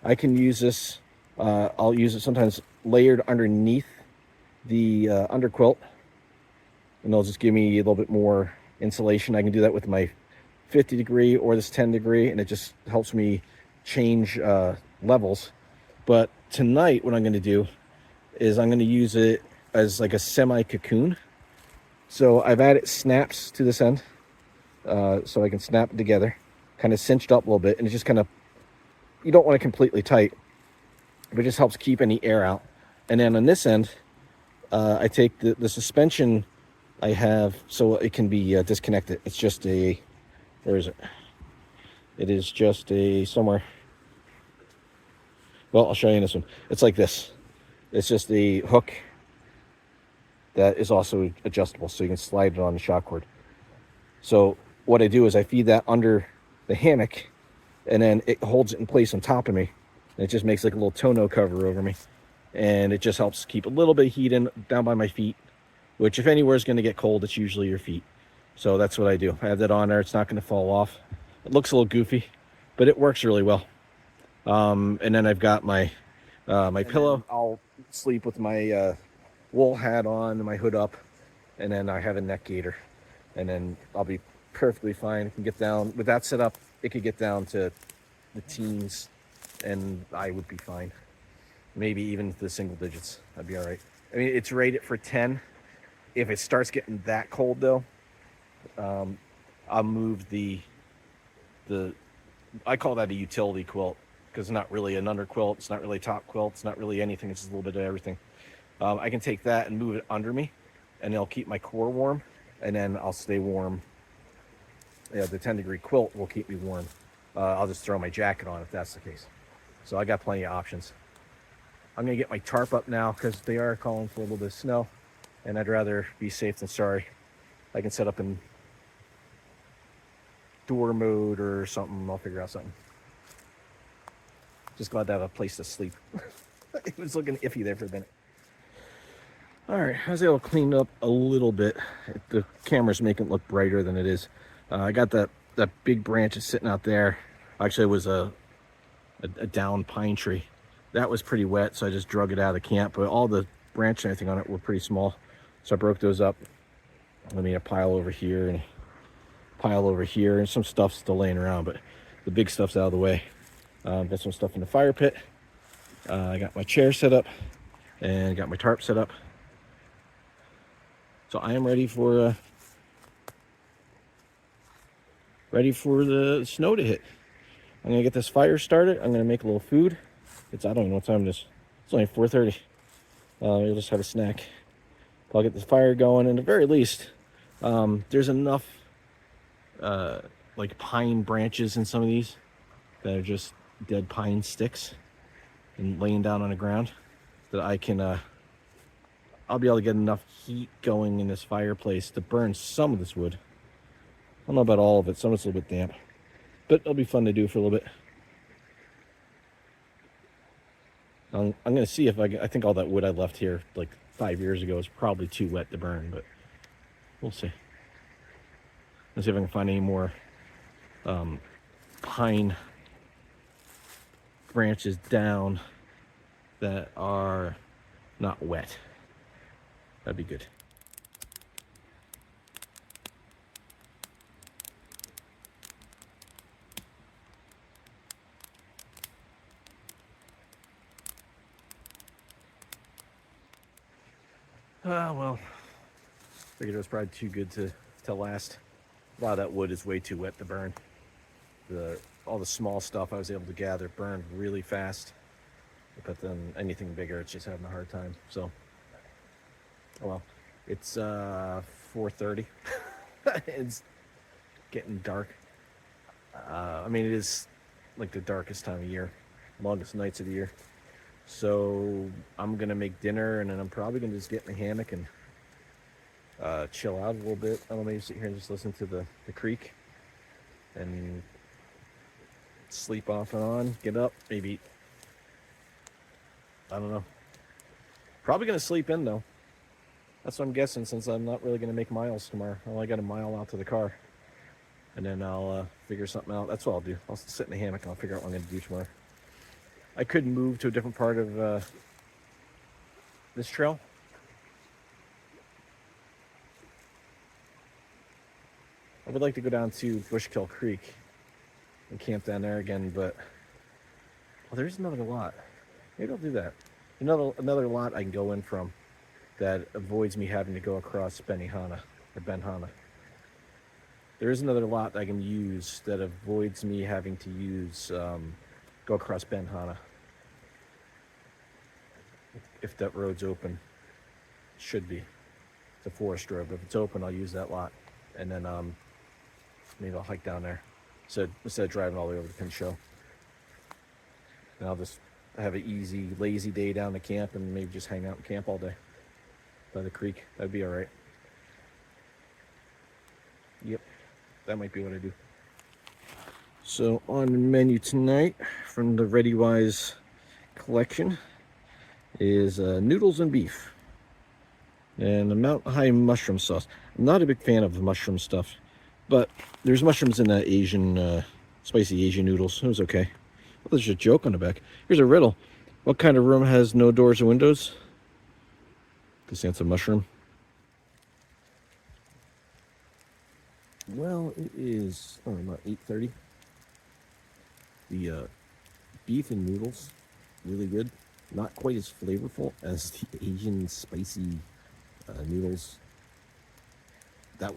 I can use this. I'll use it sometimes layered underneath the under quilt, and it'll just give me a little bit more insulation. I can do that with my 50-degree or this 10-degree, and it just helps me change levels. But tonight, what I'm going to do is I'm going to use it as like a semi-cocoon. So I've added snaps to this end, so I can snap it together, kind of cinched up a little bit, and it's just kind of, you don't want it completely tight, but it just helps keep any air out. And then on this end, I take the suspension I have, so it can be disconnected. It's just a, where is it? It is just a, somewhere. Well, I'll show you in this one. It's like this. It's just a hook that is also adjustable, so you can slide it on the shock cord. So what I do is I feed that under the hammock, and then it holds it in place on top of me. And it just makes like a little tonneau cover over me. And it just helps keep a little bit of heat in down by my feet, which if anywhere is going to get cold, it's usually your feet. So that's what I do. I have that on there. It's not going to fall off. It looks a little goofy, but it works really well. And then I've got my pillow. I'll sleep with my wool hat on and my hood up, and then I have a neck gaiter, and then I'll be perfectly fine. It can get down with that setup. It could get down to the teens, and I would be fine. Maybe even the single digits. I'd be all right. I mean, it's rated for 10. If it starts getting that cold though, I'll move the I call that a utility quilt, because it's not really an under quilt, it's not really a top quilt, it's not really anything, it's just a little bit of everything. I can take that and move it under me, and it'll keep my core warm, and then I'll stay warm. Yeah, the 10-degree quilt will keep me warm. I'll just throw my jacket on if that's the case. So I got plenty of options. I'm gonna get my tarp up now because they are calling for a little bit of snow, and I'd rather be safe than sorry. I can set up in door mode or something. I'll figure out something. Just glad to have a place to sleep. It was looking iffy there for a minute. All right, I was able to clean up a little bit. The camera's making it look brighter than it is. I got that big branch is sitting out there. Actually, it was a down pine tree. That was pretty wet, so I just drug it out of the camp. But all the branch and everything on it were pretty small, so I broke those up. I made a pile over here and a pile over here, and some stuff's still laying around, but the big stuff's out of the way. Got some stuff in the fire pit. I got my chair set up and got my tarp set up. So I am ready for the snow to hit. I'm gonna get this fire started. I'm gonna make a little food. I don't even know what time it is. It's only 4:30. We'll just have a snack. I'll get this fire going, and at the very least, there's enough like pine branches in some of these that are just dead pine sticks and laying down on the ground that I can I'll be able to get enough heat going in this fireplace to burn some of this wood. I don't know about all of it. Some of it's a little bit damp, but it'll be fun to do for a little bit. I'm going to see if I think all that wood I left here like 5 years ago is probably too wet to burn, but we'll see. Let's see if I can find any more pine branches down that are not wet. That'd be good. Well, figured it was probably too good to last. A lot of that wood is way too wet to burn. All the small stuff I was able to gather burned really fast, but then anything bigger, it's just having a hard time. So, oh well, it's 4:30. It's getting dark. I mean, it is like the darkest time of year, longest nights of the year. So I'm gonna make dinner, and then I'm probably gonna just get in a hammock and chill out a little bit. I don't know, maybe sit here and just listen to the creek and sleep off and on. Get up, maybe. I don't know. Probably gonna sleep in though. That's what I'm guessing, since I'm not really gonna make miles tomorrow. I only got a mile out to the car, and then I'll figure something out. That's what I'll do. I'll sit in the hammock and I'll figure out what I'm gonna do tomorrow. I could move to a different part of this trail. I would like to go down to Bushkill Creek and camp down there again, but there's another lot. Maybe I'll do that. Another lot I can go in from that avoids me having to go across Benihana or Benhana. There is another lot I can use that avoids me having to use go across Benhana. If that road's open, it should be. It's a forest road, but if it's open, I'll use that lot, and then maybe I'll hike down there. So instead of driving all the way over to Pinchot, and I'll just have an easy, lazy day down to camp, and maybe just hang out and camp all day by the creek. That'd be all right. Yep, that might be what I do. So on the menu tonight from the ReadyWise collection is noodles and beef and a Mountain High mushroom sauce. I'm not a big fan of the mushroom stuff, but there's mushrooms in that Asian, spicy Asian noodles. It was okay. Well, there's a joke on the back. Here's a riddle. What kind of room has no doors or windows? Because that's a mushroom. Well, it is about 8:30. The beef and noodles, really good. Not quite as flavorful as the Asian spicy noodles. That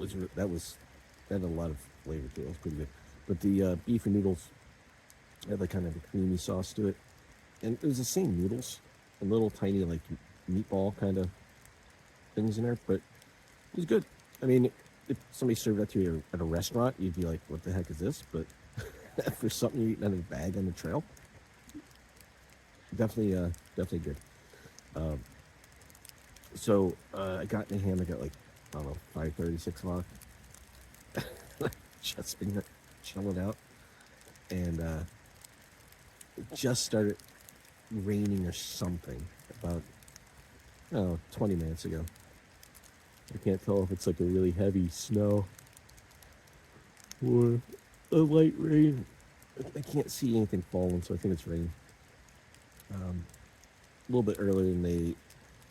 had a lot of flavor to it. It was pretty good. But the beef and noodles had like kind of a creamy sauce to it, and it was the same noodles, and little tiny like meatball kind of things in there, but it was good. I mean, if somebody served that to you at a restaurant, you'd be like, "What the heck is this?" But for something you're eating out of a bag on the trail, definitely good. So I got in the hammock at like, I don't know, 5:30, 6 o'clock. Just been chilling out, and it just started raining or something about, I don't know, 20 minutes ago. I can't tell if it's like a really heavy snow or a light rain. I can't see anything falling, so I think it's rain. A little bit earlier than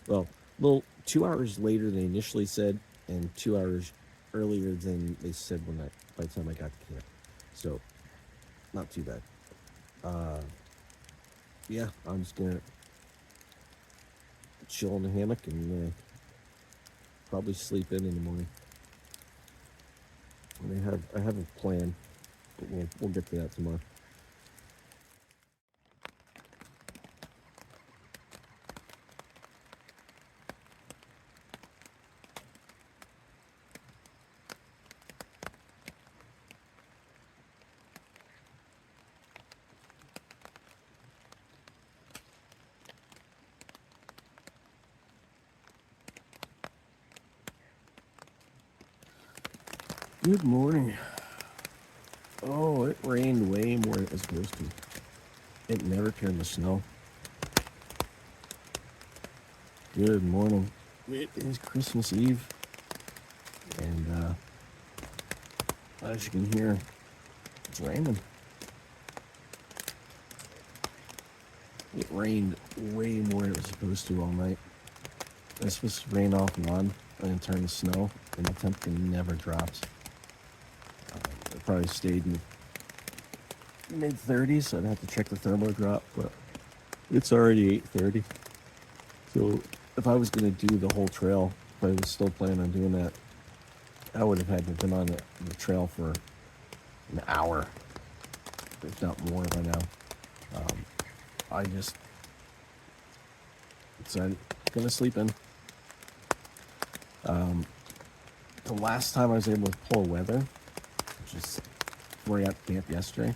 well, a little 2 hours later than they initially said, and 2 hours earlier than they said by the time I got to camp. So, not too bad. Yeah, I'm just gonna chill in the hammock and probably sleep in the morning. I have a plan, but we'll get to that tomorrow. Good morning. Oh, it rained way more than it was supposed to. It never turned to snow. Good morning. It is Christmas Eve, and as you can hear, it's raining. It rained way more than it was supposed to all night. It's supposed to rain off and on and then turn to snow, and the temperature never drops. It probably stayed in the mid-30s, so I'd have to check the thermal drop, but it's already 8:30. So if I was going to do the whole trail, if I was still planning on doing that, I would have had to have been on the trail for an hour, if not more by now. I just decided I'm going to sleep in. The last time I was able to pull weather, which is where I got to camp yesterday,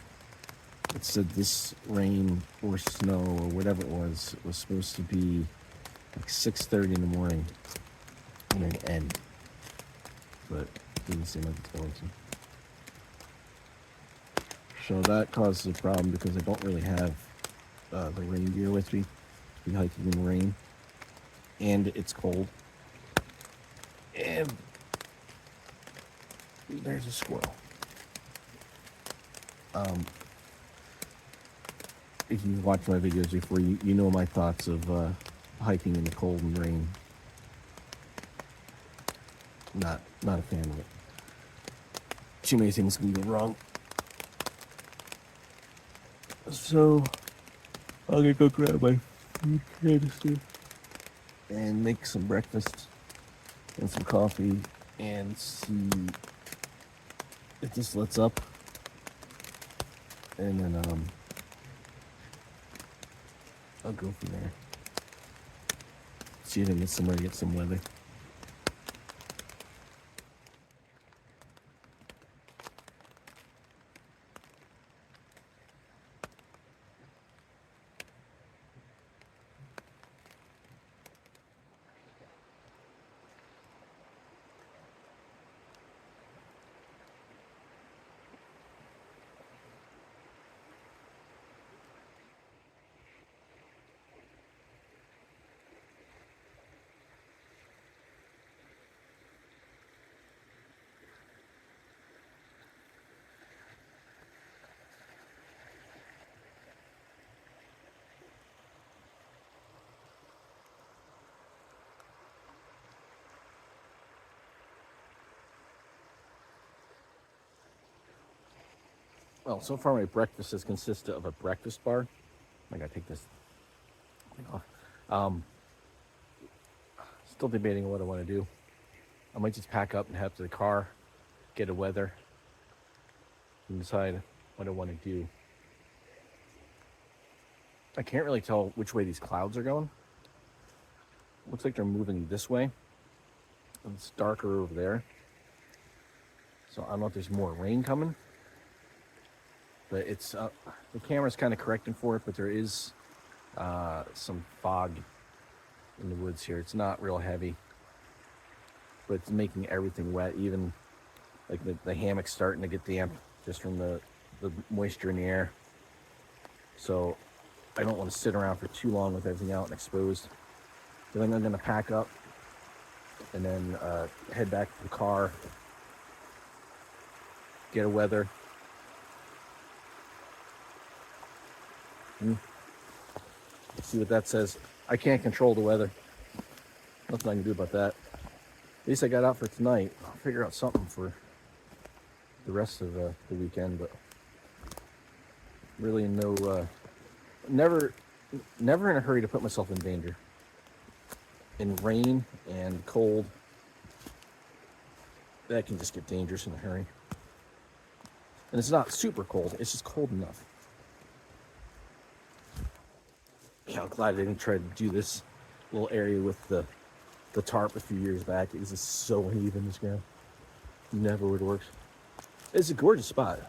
it said this rain or snow or whatever it was supposed to be like 6:30 in the morning and then end. But it didn't seem like it's going to. So that causes a problem because I don't really have the rain gear with me to be hiking in the rain. And it's cold. And there's a squirrel. If you've watched my videos before, you know my thoughts of hiking in the cold and rain. Not a fan of it. Too many things can go wrong. So I'm gonna go grab my food canister and make some breakfast and some coffee and see if this lets up. And then I'll go from there. See if I can get somewhere to get some weather. Well, so far my breakfast has consisted of a breakfast bar. I gotta take this thing off. Still debating what I want to do. I might just pack up and head to the car, get a weather, and decide what I want to do. I can't really tell which way these clouds are going. Looks like they're moving this way. It's darker over there. So I don't know if there's more rain coming. But it's the camera's kind of correcting for it, but there is some fog in the woods here. It's not real heavy, but it's making everything wet. Even like the hammock's starting to get damp just from the moisture in the air. So I don't want to sit around for too long with everything out and exposed. I think I'm going to pack up and then head back to the car, get a weather. See what that says. I can't control the weather. Nothing I can do about that. At least I got out for tonight. I'll figure out something for the rest of the weekend, but really never in a hurry to put myself in danger. In rain and cold, that can just get dangerous in a hurry. And it's not super cold, it's just cold enough. Yeah, I'm glad I didn't try to do this little area with the tarp a few years back. It was just so uneven, this ground. Never would work. It's a gorgeous spot.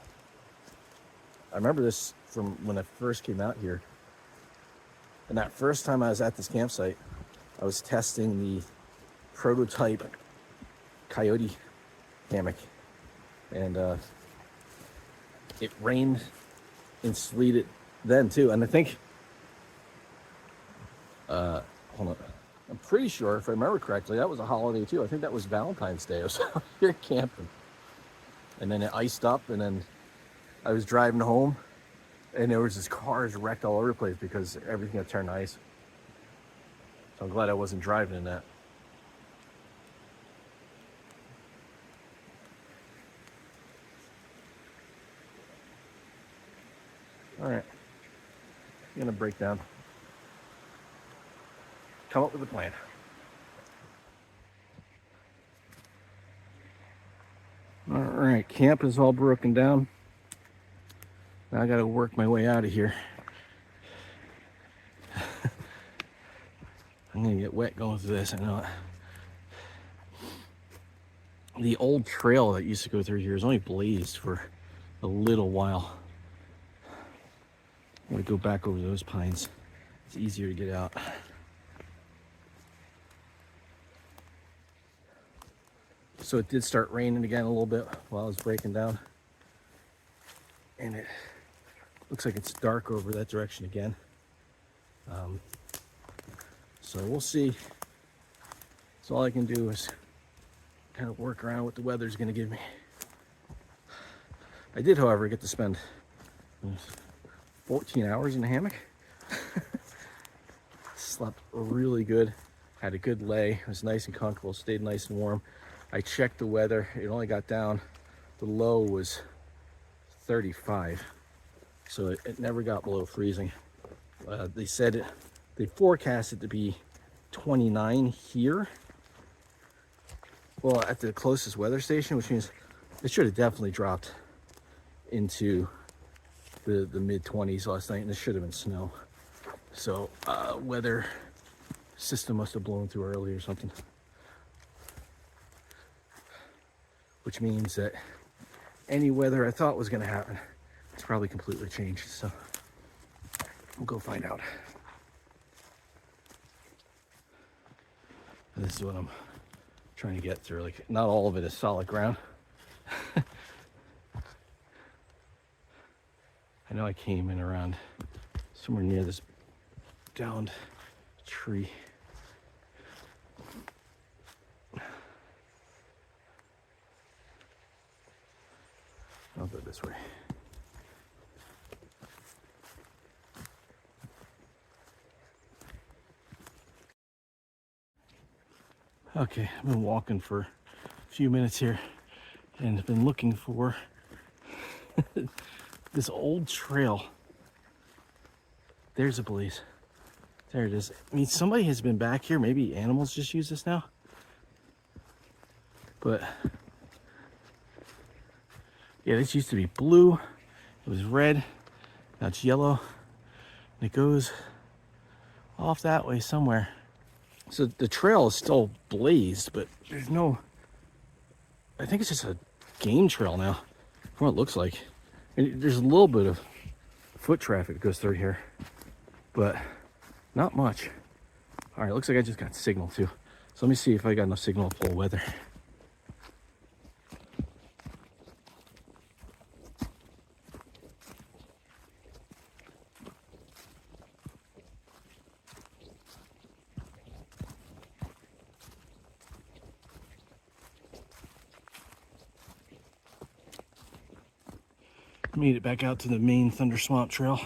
I remember this from when I first came out here. And that first time I was at this campsite, I was testing the prototype coyote hammock. And it rained and sleeted then too. And I think, hold on. I'm pretty sure, if I remember correctly, that was a holiday too. I think that was Valentine's Day. I was out here camping. And then it iced up, and then I was driving home, and there was just cars wrecked all over the place because everything had turned ice. So I'm glad I wasn't driving in that. All right, I'm gonna break down. Come up with a plan. All right, camp is all broken down. Now I gotta work my way out of here. I'm gonna get wet going through this, I know it. The old trail that used to go through here is only blazed for a little while. I'm gonna go back over those pines. It's easier to get out. So it did start raining again a little bit while I was breaking down. And it looks like it's dark over that direction again. So we'll see. So all I can do is kind of work around what the weather's gonna give me. I did, however, get to spend 14 hours in a hammock. Slept really good, had a good lay, it was nice and comfortable, stayed nice and warm. I checked the weather, it only got down, the low was 35, so it never got below freezing. They said they forecast it to be 29 here, well, at the closest weather station, which means it should have definitely dropped into the mid-20s last night, and this should have been snow. So weather system must have blown through early or something, which means that any weather I thought was going to happen, it's probably completely changed. So we'll go find out. And this is what I'm trying to get through. Like, not all of it is solid ground. I know I came in around somewhere near this downed tree. I'll go this way. Okay, I've been walking for a few minutes here and I've been looking for this old trail. There's a blaze. There it is. I mean, somebody has been back here. Maybe animals just use this now. But yeah, this used to be blue. It was red. Now it's yellow. And it goes off that way somewhere. So the trail is still blazed, but there's no, I think it's just a game trail now, from what it looks like. And there's a little bit of foot traffic that goes through here, but not much. All right, looks like I just got signal too. So let me see if I got enough signal to pull weather. Made it back out to the main Thunder Swamp Trail,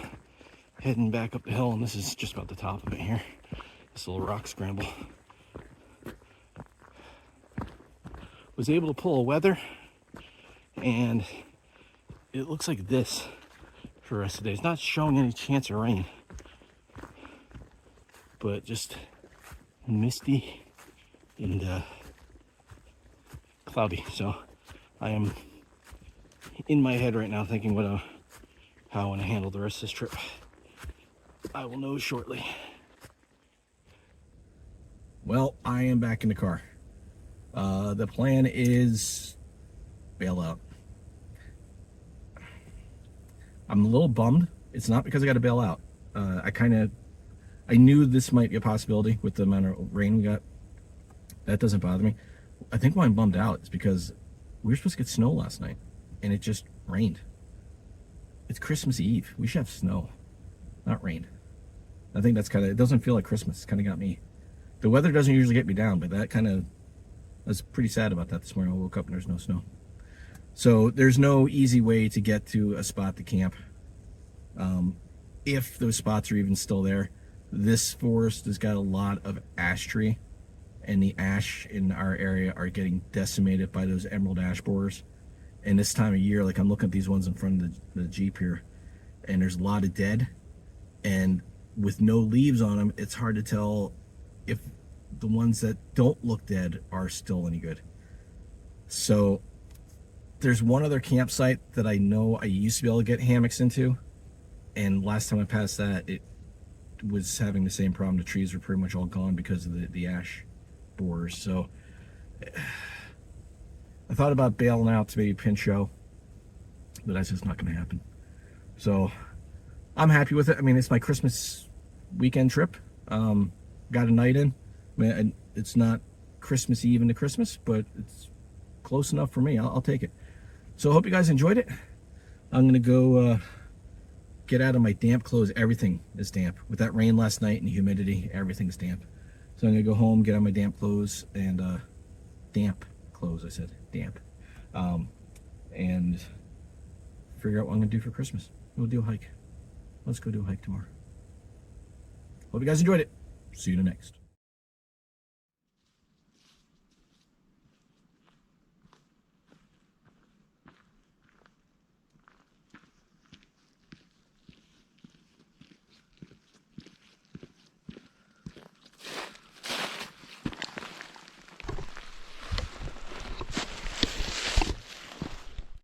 heading back up the hill, and this is just about the top of it here. This little rock scramble. Was able to pull a weather, and it looks like this for the rest of the day. It's not showing any chance of rain, but just misty and cloudy. So I am in my head right now thinking how I want to handle the rest of this trip. I will know shortly. Well, I am back in the car. The plan is bail out. I'm a little bummed. It's not because I got to bail out. I knew this might be a possibility with the amount of rain we got. That doesn't bother me. I think why I'm bummed out is because we were supposed to get snow last night, and it just rained. It's Christmas Eve. We should have snow, not rain. I think that's it doesn't feel like Christmas. It's kind of got me. The weather doesn't usually get me down, but I was pretty sad about that this morning. I woke up and there's no snow. So there's no easy way to get to a spot to camp. If those spots are even still there. This forest has got a lot of ash tree, and the ash in our area are getting decimated by those emerald ash borers. And this time of year, like I'm looking at these ones in front of the Jeep here, and there's a lot of dead, and with no leaves on them, it's hard to tell if the ones that don't look dead are still any good. So there's one other campsite that I know I used to be able to get hammocks into, and last time I passed that, it was having the same problem. The trees were pretty much all gone because of the ash borers. So I thought about bailing out to maybe Pinchot, but that's just not going to happen. So I'm happy with it. I mean, it's my Christmas weekend trip. Got a night in. I mean, it's not Christmas Eve into Christmas, but it's close enough for me. I'll take it. So I hope you guys enjoyed it. I'm going to go get out of my damp clothes. Everything is damp. With that rain last night and the humidity, everything's damp. So I'm going to go home, get out my damp clothes, and damp clothes, I said. Damp. And figure out what I'm going to do for Christmas. We'll do a hike. Let's go do a hike tomorrow. Hope you guys enjoyed it. See you in the next.